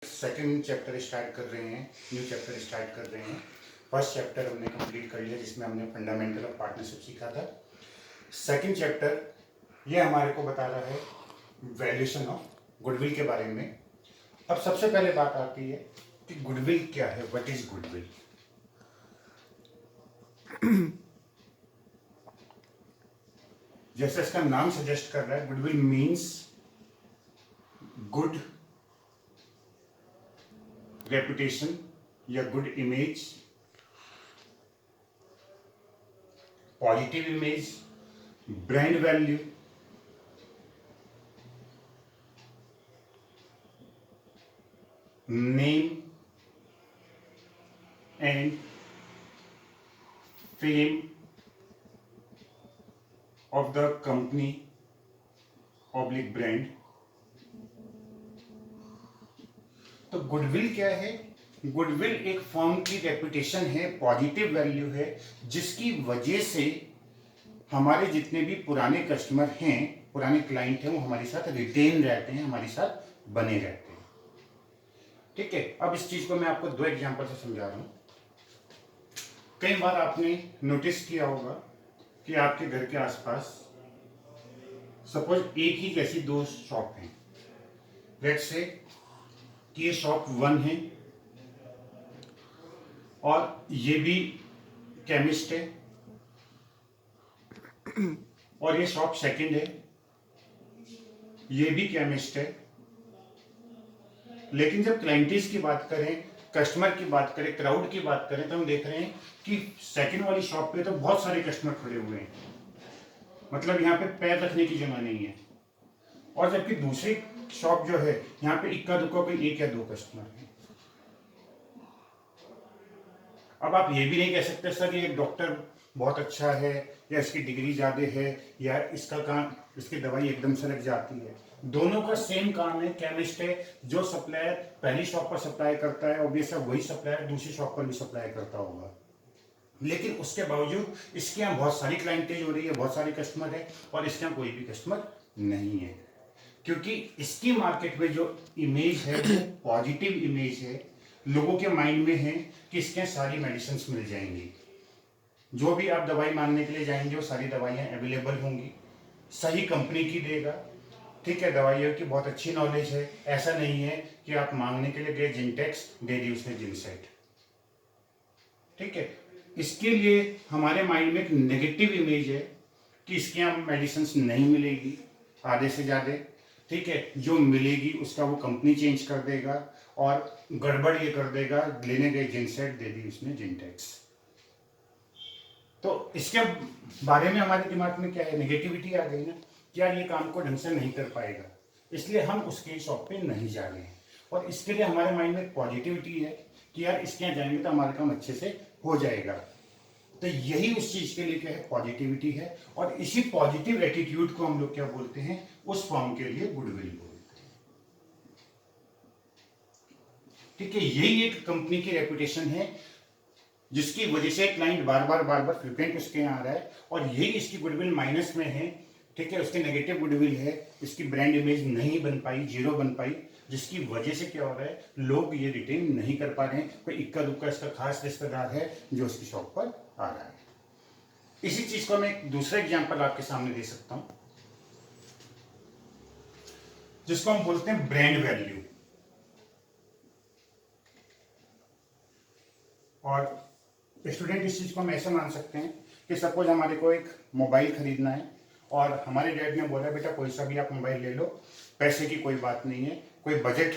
Second chapter start कर रहे हैं, न्यू चैप्टर स्टार्ट कर रहे हैं। फर्स्ट चैप्टर हमने कंप्लीट कर लिया जिसमें हमने फंडामेंटल ऑफ पार्टनरशिप सीखा था। सेकंड चैप्टर ये हमारे को बता रहा है वैल्यूएशन ऑफ गुडविल के बारे में। अब सबसे पहले बात आती है कि गुडविल क्या है, व्हाट इज गुडविल। जैसे इसका नाम सजेस्ट कर रहा है, गुडविल मीन्स गुड रेपुटेशन या good image, positive image, brand value, name and fame of the company oblique brand. तो गुडविल क्या है? गुडविल एक फर्म की रेपुटेशन है, पॉजिटिव वैल्यू है, जिसकी वजह से हमारे जितने भी पुराने कस्टमर हैं, पुराने क्लाइंट हैं, वो हमारे साथ रिटेन रहते हैं, हमारे साथ बने रहते हैं। ठीक है, अब इस चीज को मैं आपको दो एग्जांपल से समझा रहा हूं। कई बार आपने नोटिस किया होगा कि आपके घर के आसपास सपोज एक ही जैसी दो शॉप हैं। लेट्स से कि ये शॉप 1 है और ये भी केमिस्ट है, और ये शॉप 2 है, ये भी केमिस्ट है। लेकिन जब क्लाइंटेज की बात करें, कस्टमर की बात करें, क्राउड की बात करें, तो हम देख रहे हैं कि 2 वाली शॉप पे तो बहुत सारे कस्टमर खड़े हुए हैं, मतलब यहाँ पे पैर रखने की जगह नहीं है। और जबकि दूसरी शॉप जो है, यहाँ पे इक्का दुक्का कोई 1 या 2 कस्टमर है। अब आप ये भी नहीं कह सकते सर ये डॉक्टर बहुत अच्छा है, या इसकी डिग्री ज्यादा है, या इसका काम, इसकी दवाई एकदम से लग जाती है। दोनों का सेम काम है, केमिस्ट है। जो सप्लायर पहली शॉप पर सप्लाई करता है, ऑब्वियस है वही सप्लायर दूसरी शॉप पर भी सप्लाई करता होगा। लेकिन उसके बावजूद इसके यहाँ बहुत सारी क्लाइंटेज हो रही है, बहुत सारे कस्टमर है, और इसके यहाँ कोई भी कस्टमर नहीं है, क्योंकि इसकी मार्केट में जो इमेज है वो पॉजिटिव इमेज है। लोगों के माइंड में है कि इसके सारी मेडिसिन मिल जाएंगी, जो भी आप दवाई मांगने के लिए जाएंगे वो सारी दवाइयाँ अवेलेबल होंगी, सही कंपनी की देगा। ठीक है, दवाइयों की बहुत अच्छी नॉलेज है। ऐसा नहीं है कि आप मांगने के लिए गए जिनटेक्स, दे दी उसने जिनसेट। ठीक है, इसके लिए हमारे माइंड में एक नेगेटिव इमेज है कि इसके यहाँ मेडिसिन नहीं मिलेगी आधे से ज़्यादा। ठीक है, जो मिलेगी उसका वो कंपनी चेंज कर देगा और गड़बड़ ये कर देगा, लेने गए जिनसेट, दे दी उसने जिनटेक्स। तो इसके बारे में हमारे दिमाग में क्या है, नेगेटिविटी आ गई ना कि यार ये काम को ढंग से नहीं कर पाएगा, इसलिए हम उसके शॉप पे नहीं जा रहे हैं। और इसके लिए हमारे माइंड में पॉजिटिविटी है कि यार इसके यहाँ जाएंगे तो हमारा काम अच्छे से हो जाएगा। तो यही उस चीज के लिए क्या है, पॉजिटिविटी है। और इसी पॉजिटिव एटीट्यूड को हम लोग क्या बोलते हैं, उस फॉर्म के लिए गुडविल बोलते हैं। ठीक है, यही एक कंपनी की रेपुटेशन है जिसकी वजह से क्लाइंट बार बार फ्रिक्वेंट उसके यहाँ आ रहा है, और यही इसकी गुडविल माइनस में है। ठीक है, उसकी नेगेटिव गुडविल है, इसकी ब्रांड इमेज नहीं बन पाई, 0 बन पाई, जिसकी वजह से क्या हो रहा है, लोग ये रिटेन नहीं कर पा रहे हैं। कोई इक्का दुक्का इसका खास रिश्तेदार है जो उसकी शॉप पर आ रहा है। इसी चीज को मैं एक दूसरा एग्जांपल आपके सामने दे सकता हूं, जिसको हम बोलते हैं ब्रांड वैल्यू। और स्टूडेंट इस चीज को हम ऐसे मान सकते हैं कि सपोज हमारे को एक मोबाइल खरीदना है, और हमारे डैड ने बोला बेटा कोई सा भी आप मोबाइल ले लो, पैसे की कोई बात नहीं है, कोई बजट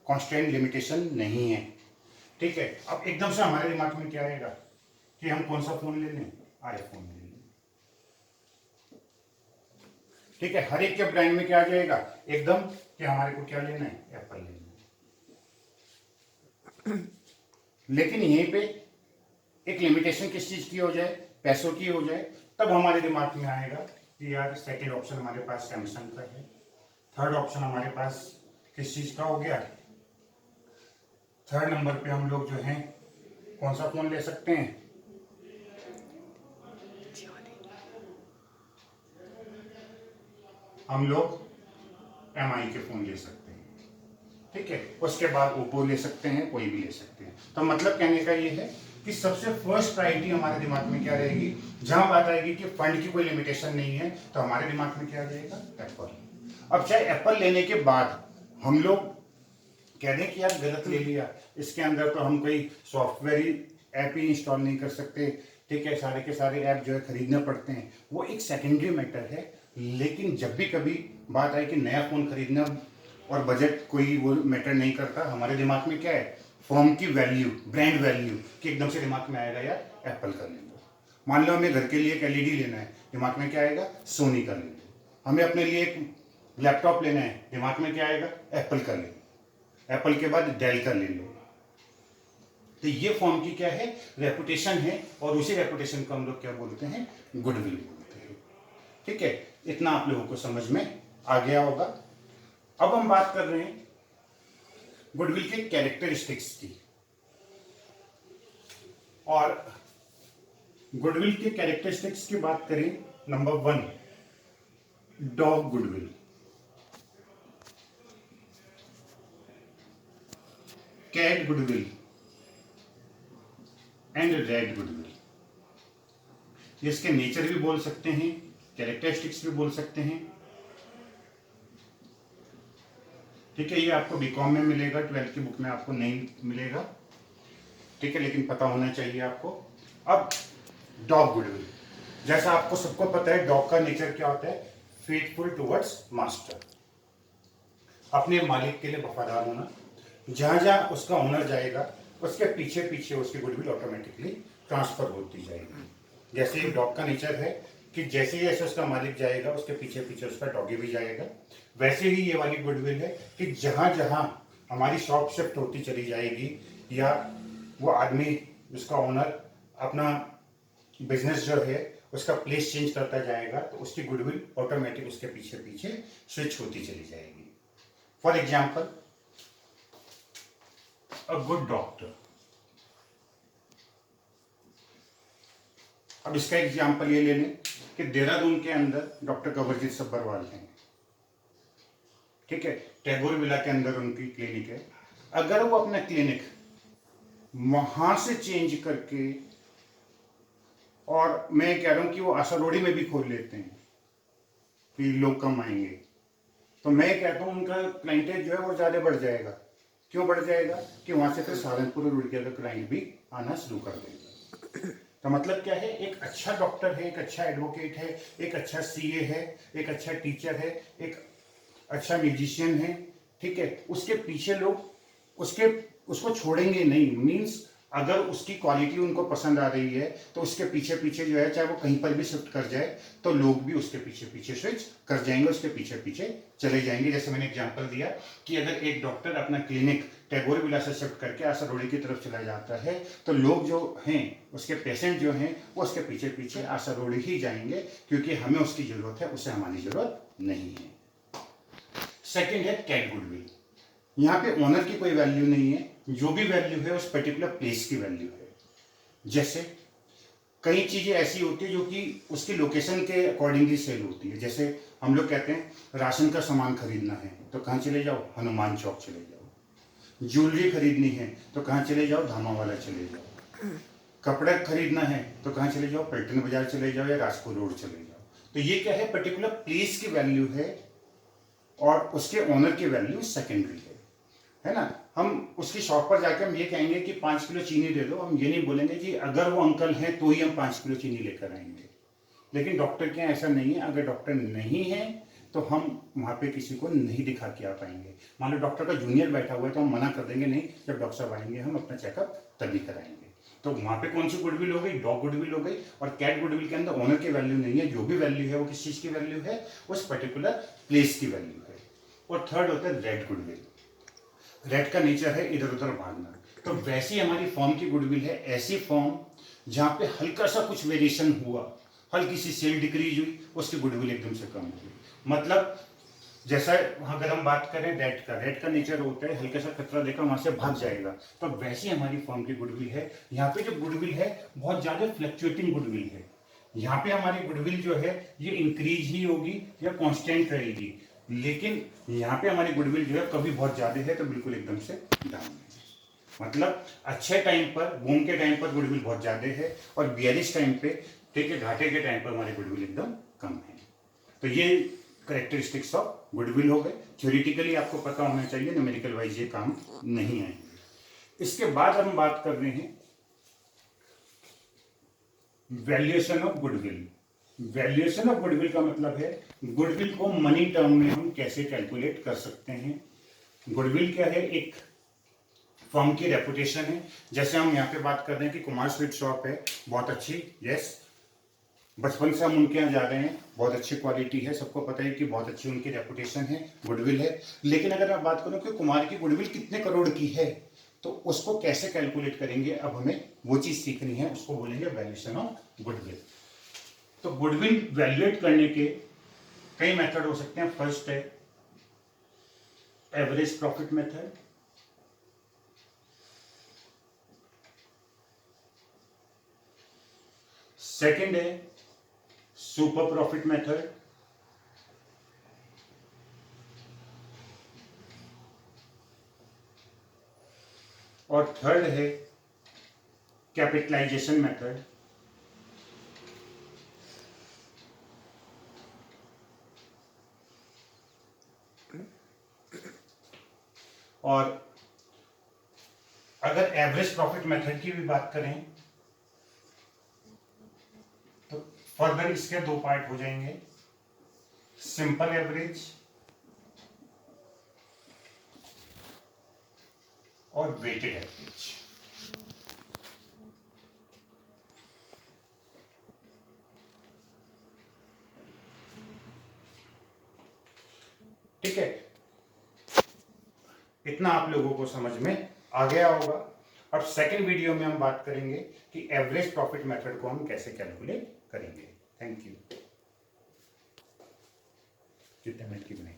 कॉन्स्टेंट लिमिटेशन नहीं है। ठीक है, अब एकदम से हमारे दिमाग में क्या आएगा कि हम कौन सा फोन ले लें, आईफोन ले लें। ठीक है, हर एक के ब्रांड में क्या आ जाएगा एकदम कि हमारे को क्या लेना है, एप्पल लेना है। लेकिन यहीं पे एक लिमिटेशन किस चीज की हो जाए, पैसों की हो जाए, तब हमारे दिमाग में आएगा कि यार सेकंड ऑप्शन हमारे पास सैमसंग का है, थर्ड ऑप्शन हमारे पास किस चीज का हो गया, थर्ड नंबर पे हम लोग जो हैं कौन सा फोन ले सकते हैं, हम लोग MI के फोन ले सकते हैं। ठीक है, उसके बाद ओप्पो ले सकते हैं, कोई भी ले सकते हैं। तो मतलब कहने का ये है कि सबसे फर्स्ट प्रायोरिटी हमारे दिमाग में क्या रहेगी, जहां बात आएगी कि फंड की कोई लिमिटेशन नहीं है, तो हमारे दिमाग में क्या रहेगा, एप्पल। अब चाहे एप्पल लेने के बाद हम लोग कह दें कि यार गलत ले लिया, इसके अंदर तो हम कोई सॉफ्टवेयर ऐप ही इंस्टॉल नहीं कर सकते, ठीक है, सारे के सारे ऐप जो है खरीदने पड़ते हैं, वो एक सेकेंडरी मैटर है। लेकिन जब भी कभी बात आई कि नया फोन खरीदना और बजट कोई वो मैटर नहीं करता, हमारे दिमाग में क्या है, फॉर्म की वैल्यू, ब्रांड वैल्यू कि एकदम से दिमाग में आएगा यार एप्पल कर लेंगे। मान लो हमें घर के लिए एक एलईडी लेना है, दिमाग में क्या आएगा, सोनी कर लेंगे। हमें अपने लिए एक लैपटॉप लेना है, दिमाग में क्या आएगा, एप्पल कर लेंगे। एप्पल के बाद डेल कर लेंगे। तो ये फॉर्म की क्या है, रेपुटेशन है, और उसी रेपुटेशन को हम लोग क्या बोलते हैं, गुडविल बोलते हैं। ठीक है, इतना आप लोगों को समझ में आ गया होगा। अब हम बात कर रहे हैं गुडविल के कैरेक्टरिस्टिक्स की, और गुडविल के कैरेक्टरिस्टिक्स की बात करें, number 1 dog goodwill, cat goodwill and rat goodwill. इसके नेचर भी बोल सकते हैं, कैरेक्टरिस्टिक्स भी बोल सकते हैं। ठीक है, ये आपको बीकॉम में मिलेगा, 12th की बुक में आपको नहीं मिलेगा, ठीक है, लेकिन पता होना चाहिए आपको। अब डॉग गुडविल, जैसा आपको सबको पता है डॉग का नेचर क्या होता है, फेथफुल टुवर्ड्स मास्टर, अपने मालिक के लिए वफादार होना। जहां जहां उसका ओनर जाएगा उसके पीछे पीछे उसकी गुडविल ऑटोमेटिकली ट्रांसफर होती जाएगी। जैसे एक डॉग का नेचर है कि जैसे जैसे उसका मालिक जाएगा उसके पीछे पीछे उसका डॉगी भी जाएगा, वैसे ही ये वाली गुडविल है कि जहां जहां हमारी शॉप शिफ्ट होती चली जाएगी, या वो आदमी उसका ओनर अपना बिजनेस जो है उसका प्लेस चेंज करता जाएगा, तो उसकी गुडविल ऑटोमेटिक उसके पीछे पीछे स्विच होती चली जाएगी। For example, a good doctor. अब इसका एग्जाम्पल ये ले लें कि देहरादून के अंदर डॉक्टर कवरजीत सब्बरवाल हैं, ठीक है, टैगोर विला के अंदर उनकी क्लिनिक है। अगर वो अपना क्लिनिक वहां से चेंज करके, और मैं कह रहा हूं कि वो आशारोड़ी में भी खोल लेते हैं कि लोग कम आएंगे, तो मैं कहता हूं उनका क्लाइंटेज जो है वो ज्यादा बढ़ जाएगा। क्यों बढ़ जाएगा, कि वहां से फिर सहारनपुर और उड़िया का क्लाइंट भी आना शुरू कर देगा। तो मतलब क्या है, एक अच्छा डॉक्टर है, एक अच्छा एडवोकेट है, एक अच्छा सीए है, एक अच्छा टीचर है, एक अच्छा म्यूजिशियन है, ठीक है, उसके पीछे लोग उसको छोड़ेंगे नहीं। मीन्स अगर उसकी क्वालिटी उनको पसंद आ रही है तो उसके पीछे पीछे जो है, चाहे वो कहीं पर भी शिफ्ट कर जाए तो लोग भी उसके पीछे पीछे स्विच कर जाएंगे, उसके पीछे पीछे चले जाएंगे। जैसे मैंने एग्जांपल दिया कि अगर एक डॉक्टर अपना क्लिनिक टैगोर विला से शिफ्ट करके आशारोड़ी की तरफ चला जाता है, तो लोग जो हैं, उसके पेशेंट जो हैं, वो उसके पीछे पीछे आशारोड़ी ही जाएंगे, क्योंकि हमें उसकी जरूरत है, उसे हमारी जरूरत नहीं है। सेकेंड है कैट गुडविल। यहाँ पे ओनर की कोई वैल्यू नहीं है, जो भी वैल्यू है उस पर्टिकुलर प्लेस की वैल्यू है। जैसे कई चीजें ऐसी होती है जो कि उसकी लोकेशन के अकॉर्डिंगली सेल होती है। जैसे हम लोग कहते हैं राशन का सामान खरीदना है तो कहाँ चले जाओ, हनुमान चौक चले जाओ। ज्वेलरी खरीदनी है तो कहाँ चले जाओ, धामावाला चले जाओ। कपड़े खरीदना है तो कहाँ चले जाओ, पलटन बाजार चले जाओ या राजपुर रोड चले जाओ। तो ये क्या है, पर्टिकुलर प्लेस की वैल्यू है और उसके ओनर की वैल्यू सेकेंडरी है ना। हम उसकी शॉप पर जाकर हम ये कहेंगे कि 5 किलो चीनी दे दो, हम ये नहीं बोलेंगे कि अगर वो अंकल हैं तो ही हम 5 किलो चीनी लेकर आएंगे। लेकिन डॉक्टर के यहाँ ऐसा नहीं है, अगर डॉक्टर नहीं है तो हम वहाँ पे किसी को नहीं दिखा के आ पाएंगे। मान लो डॉक्टर का जूनियर बैठा हुआ है तो हम मना कर देंगे, नहीं, जब डॉक्टर साहब आएंगे हम अपना चेकअप तभी कराएंगे। तो वहाँ पे कौन सी गुडविल हो गई, डॉग गुडविल हो गई। और कैट गुडविल के अंदर ओनर की वैल्यू नहीं है, जो भी वैल्यू है वो किस चीज़ की वैल्यू है, उस पर्टिकुलर प्लेस की वैल्यू है। और थर्ड होता है रेड गुडविल। रेड का नेचर है इधर उधर भागना। तो वैसी हमारी फॉर्म की गुडविल है, ऐसी फॉर्म जहां पे हल्का सा कुछ वेरिएशन हुआ, हल्की सी सेल डिक्रीज हुई, उसकी गुडविल एकदम से कम हुई। मतलब जैसा अगर हम बात करें रेड का नेचर होता है हल्का सा खतरा देखा वहां से भाग जाएगा, तो वैसी हमारी फॉर्म की गुडविल है। यहाँ पे जो गुडविल है बहुत ज्यादा फ्लक्चुएटिंग गुडविल है। यहाँ पे हमारी गुडविल जो है ये इंक्रीज ही होगी या कांस्टेंट रहेगी। लेकिन यहाँ पे हमारी गुडविल जो है कभी बहुत ज्यादा है तो बिल्कुल एकदम से डाउन है। मतलब अच्छे टाइम पर, बूम के टाइम पर गुडविल बहुत ज्यादा है और बियरिश टाइम पे, ठीक है, घाटे के टाइम पर हमारी गुडविल एकदम कम है। तो ये करेक्टरिस्टिक्स ऑफ गुडविल हो गए। थ्योरेटिकली आपको पता होना चाहिए, न्यूमेरिकल वाइज ये काम नहीं आएंगे। इसके बाद हम बात कर रहे हैं valuation of goodwill. Valuation of goodwill का मतलब है गुडविल को मनी टर्म में हम कैसे कैलकुलेट कर सकते हैं। गुडविल क्या है? एक फर्म की रेपुटेशन है। जैसे हम यहाँ पे बात कर रहे हैं कि कुमार स्वीट शॉप है, बहुत अच्छी, यस, बचपन से हम उनके यहाँ जा रहे हैं, बहुत अच्छी क्वालिटी है, सबको पता है कि बहुत अच्छी उनकी रेपुटेशन है, गुडविल है। लेकिन अगर मैं बात करूं कि कुमार की गुडविल कितने करोड़ की है, तो उसको कैसे कैलकुलेट करेंगे, अब हमें वो चीज सीखनी है, उसको बोलेंगे वैल्यूएशन ऑफ गुडविल। तो गुडविल वैल्यूएट करने के कई मेथड हो सकते हैं। फर्स्ट है एवरेज प्रॉफिट मेथड, सेकंड है सुपर प्रॉफिट मेथड, और थर्ड है कैपिटलाइजेशन मेथड। और अगर एवरेज प्रॉफिट मेथड की भी बात करें तो फर्दर इसके दो पार्ट हो जाएंगे, सिंपल एवरेज और वेटेड एवरेज। ठीक है, इतना आप लोगों को समझ में आ गया होगा। अब सेकंड वीडियो में हम बात करेंगे कि एवरेज प्रॉफिट मेथड को हम कैसे कैलकुलेट करेंगे। Thank you. कितने मिनट की बनाई?